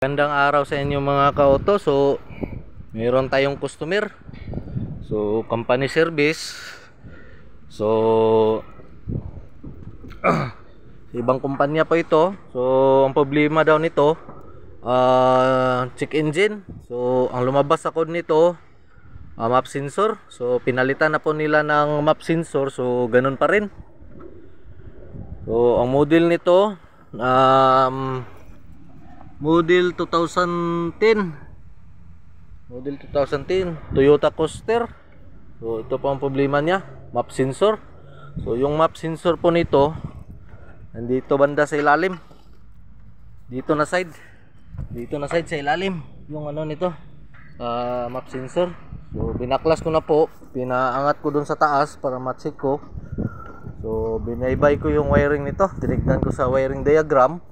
Gandang araw sa inyo mga ka-auto. So, mayroon tayong customer. So, company service. So, ibang kumpanya po ito. So, ang problema daw nito, check engine. So, ang lumabas ako nito, map sensor. So, pinalitan na po nila ng map sensor. So, ganun pa rin. So, ang model nito, model 2010 Toyota Coaster. So ito po ang problema niya, map sensor. So yung map sensor po nito nandito banda sa ilalim, dito na side sa ilalim yung ano nito, map sensor. So binaklas ko na po, pinaangat ko dun sa taas para ma-check ko. So binaybay ko yung wiring nito, tinignan ko sa wiring diagram.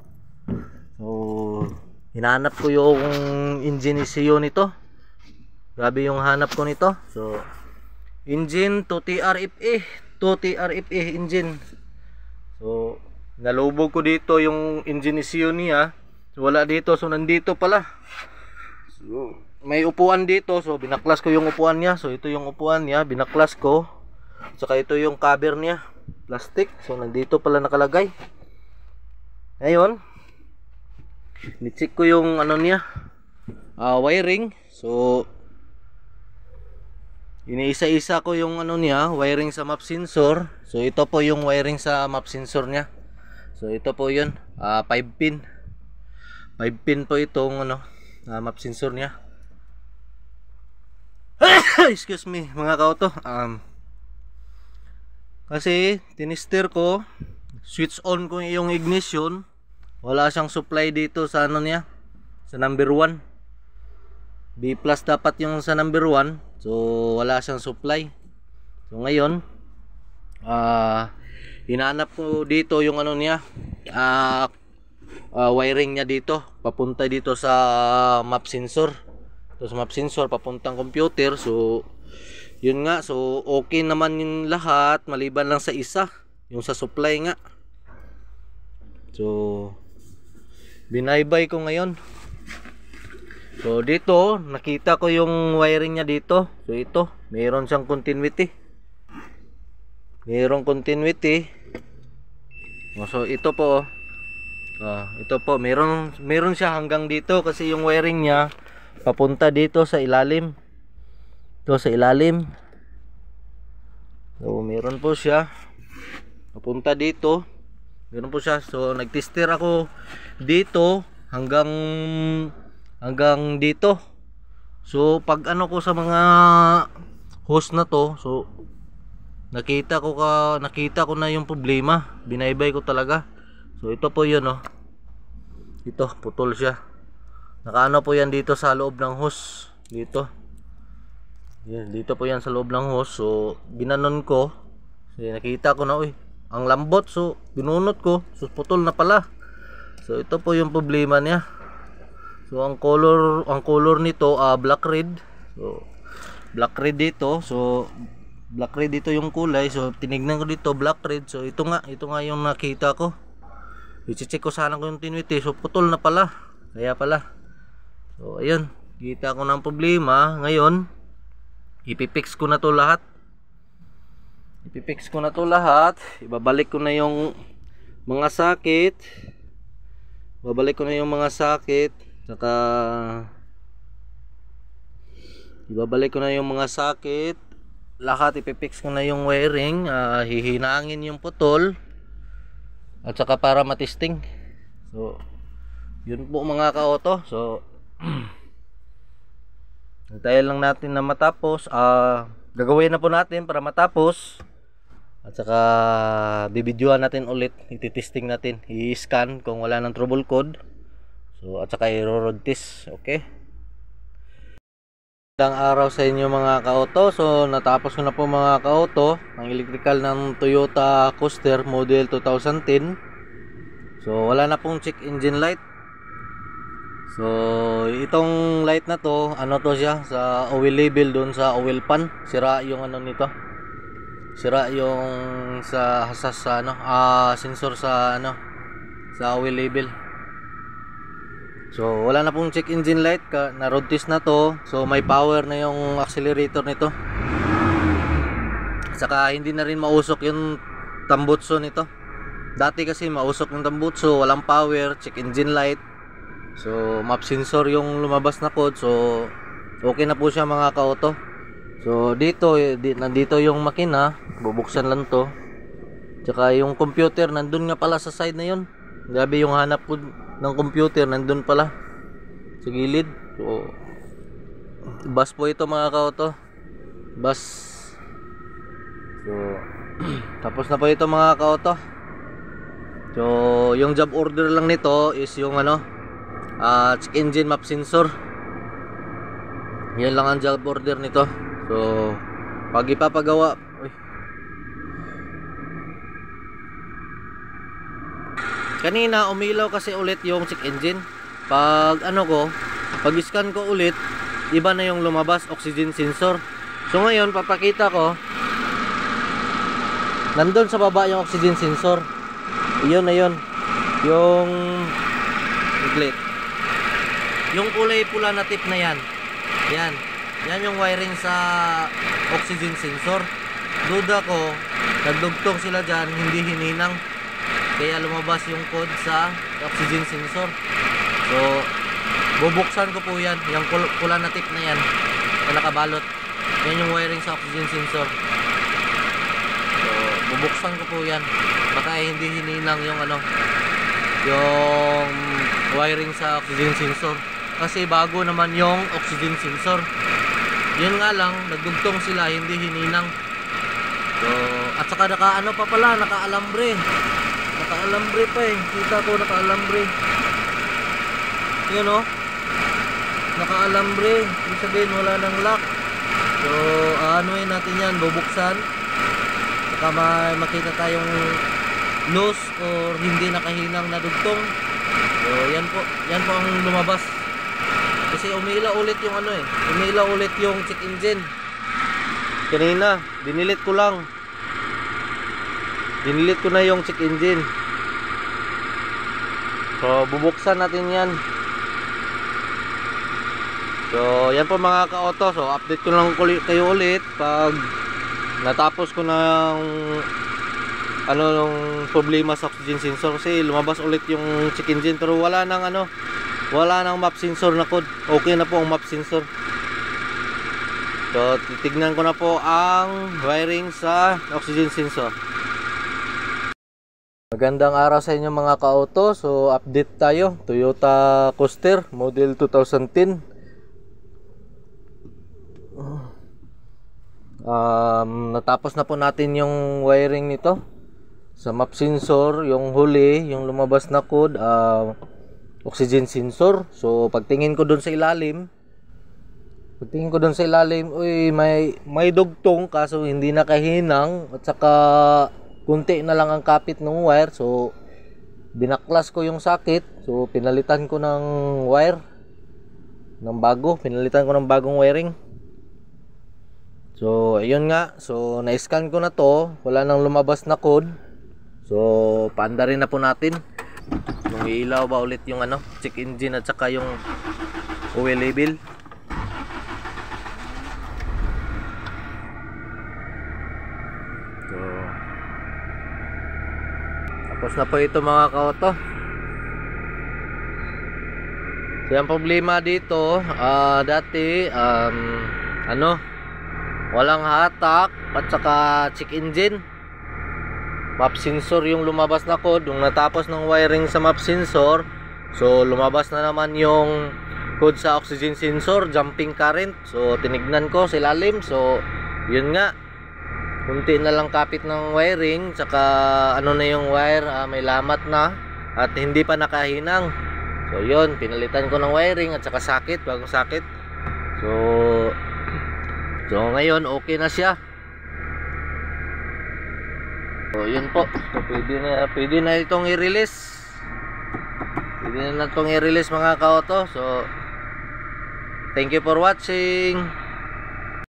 So, hinanap ko yung engine ECU nito. Grabe yung hanap ko nito. So, engine 2TRFE engine. So, nalubog ko dito yung engine ECU niya. So, wala dito. So, nandito pala. So, may upuan dito. So, binaklas ko yung upuan niya. So, ito yung upuan niya. Binaklas ko. Saka ito yung cover niya. Plastic. So, nandito pala nakalagay. Ngayon, ni-check ko yung ano niya, wiring. So iniisa-isa ko yung ano niya, wiring sa map sensor. So ito po yung wiring sa map sensor niya. So ito po yun, 5 pin po itong ano, map sensor niya. Excuse me mga ka-auto. Kasi tinister ko, switch on ko yung ignition. Wala siyang supply dito sa ano niya, sa number 1. B plus dapat yung sa number 1. So wala siyang supply. So ngayon, hinanap ko dito yung ano niya, wiring niya dito, papunta dito sa map sensor. So sa map sensor papuntang computer. So yun nga, so okay naman yung lahat maliban lang sa isa, yung sa supply nga. So binaybay ko ngayon. So dito nakita ko yung wiring niya dito. So ito, mayroon siyang continuity. So ito po, meron siya hanggang dito kasi yung wiring niya papunta dito sa ilalim. Ito sa ilalim. So meron po siya papunta dito. Meron po siya. So nagtester ako dito hanggang dito. So pag ano ko sa mga hose na to, so nakita ko na yung problema. Binaybay ko talaga. So ito po yun, oh. Ito, putol siya. Nakaano po yan dito sa loob ng hose. Dito. Yan, dito po yan sa loob ng hose. So ginanon ko. So nakita ko na, uy, ang lambot. So binunot ko, so putol na pala. So ito po yung problema niya. So ang color nito, black red. So black red dito. So black red dito yung kulay. So tinignan ko dito black red. So ito nga yung nakita ko. I-check ko sana kung yung tinuiti. So putol na pala. Kaya pala. So ayun, kita ko ng problema. Ngayon ipipix ko na to lahat. Ibabalik ko na yung mga sakit. Saka ibabalik ko na yung mga sakit. Lahat ipipix ko na yung wiring. Hihinangin yung putol. At saka para matesting. So yun po mga ka-auto. So antayin lang natin na matapos. Gagawin na po natin para matapos. At saka bibidyoan natin ulit, ititesting natin, i-scan kung wala ng trouble code. So at saka i-road test. Okay. Magandang araw sa inyo mga ka-auto. So natapos ko na po mga ka-auto ang electrical ng Toyota Coaster model 2010. So wala na pong check engine light. So itong light na to, ano to siya, sa oil label doon sa oil pan. Sira yung ano nito. Sira yung sa sensor sa sa oil label. So wala na pong check engine light, na road test na to. So may power na yung accelerator nito. Saka hindi na rin mausok yung tambutso nito. Dati kasi mausok yung tambutso, walang power, check engine light. So map sensor yung lumabas na code. So okay na po siya mga ka-auto. So dito nandito yung makina, bubuksan lang to. Tsaka yung computer nandun nga pala sa side na yun. Grabe yung hanap ko ng computer, nandun pala sa gilid. So bus po ito mga ka-auto, bus. So tapos na po ito mga ka-auto. So yung job order lang nito is yung check engine map sensor. Yan lang ang job order nito. So pag ipapagawa, kanina umilaw kasi ulit yung check engine. Pag pag scan ko ulit, iba na yung lumabas, oxygen sensor. So ngayon papakita ko, nandun sa baba yung oxygen sensor. Iyon na yun, yung iglit, yung kulay pula na tip na yan. Yan yung wiring sa oxygen sensor. Duda ko nagdugtong sila dyan, hindi hininang, kaya lumabas yung code sa oxygen sensor. So bubuksan ko po yan, yung pula na tip na yan na nakabalot. Yan yung wiring sa oxygen sensor. So bubuksan ko po yan, baka hindi hininang yung yung wiring sa oxygen sensor, kasi bago naman yung oxygen sensor. Yun nga lang, nagdugtong sila, hindi hininang. So at saka naka-alambre pa eh. Kita ko naka-alambre. Yun naka-alambre. Ibig sabihin wala nang lock. So anuin natin yan, bubuksan. Saka makita tayong loose or hindi nakahinang na dugtong. So yan po ang lumabas. Kasi umilaw ulit yung umilaw ulit yung check engine. Kanina dinilit ko lang. Dinilit ko na yung check engine. So bubuksan natin yan. So yan po mga ka-auto. So update ko lang kayo ulit pag natapos ko na yung problema sa oxygen sensor, kasi lumabas ulit yung check engine pero wala nang map sensor na code. Okay na po ang map sensor. So titignan ko na po ang wiring sa oxygen sensor. Magandang araw sa inyo mga ka-auto. So update tayo, Toyota Coaster model 2010. Natapos na po natin yung wiring nito sa map sensor. Yung huli, yung lumabas na code, oxygen sensor. So pagtingin ko doon sa ilalim, uy, may dugtong kaso hindi nakahinang, at saka kunti na lang ang kapit ng wire. So binaklas ko yung sakit. So pinalitan ko ng wire ng bago, pinalitan ko ng bagong wiring. So ayun nga, so na-scan ko na to, wala nang lumabas na code. So paanda rin na po natin nung ilaw ba ulit yung check engine at saka yung oil label. So tapos na po ito mga ka-auto. So yung problema dito, dati walang hatak at saka check engine, map sensor yung lumabas na code. Nung natapos ng wiring sa map sensor, so lumabas na naman yung code sa oxygen sensor, jumping current. So tinignan ko sa ilalim, so yun nga, kunti na lang kapit ng wiring, saka na yung wire, may lamat na at hindi pa nakahinang. So yun, pinalitan ko ng wiring at saka sakit, bagong sakit. So ngayon okay na siya. So yun po. So pwede na itong i-release. Pwede na itong i-release mga ka-auto. So thank you for watching.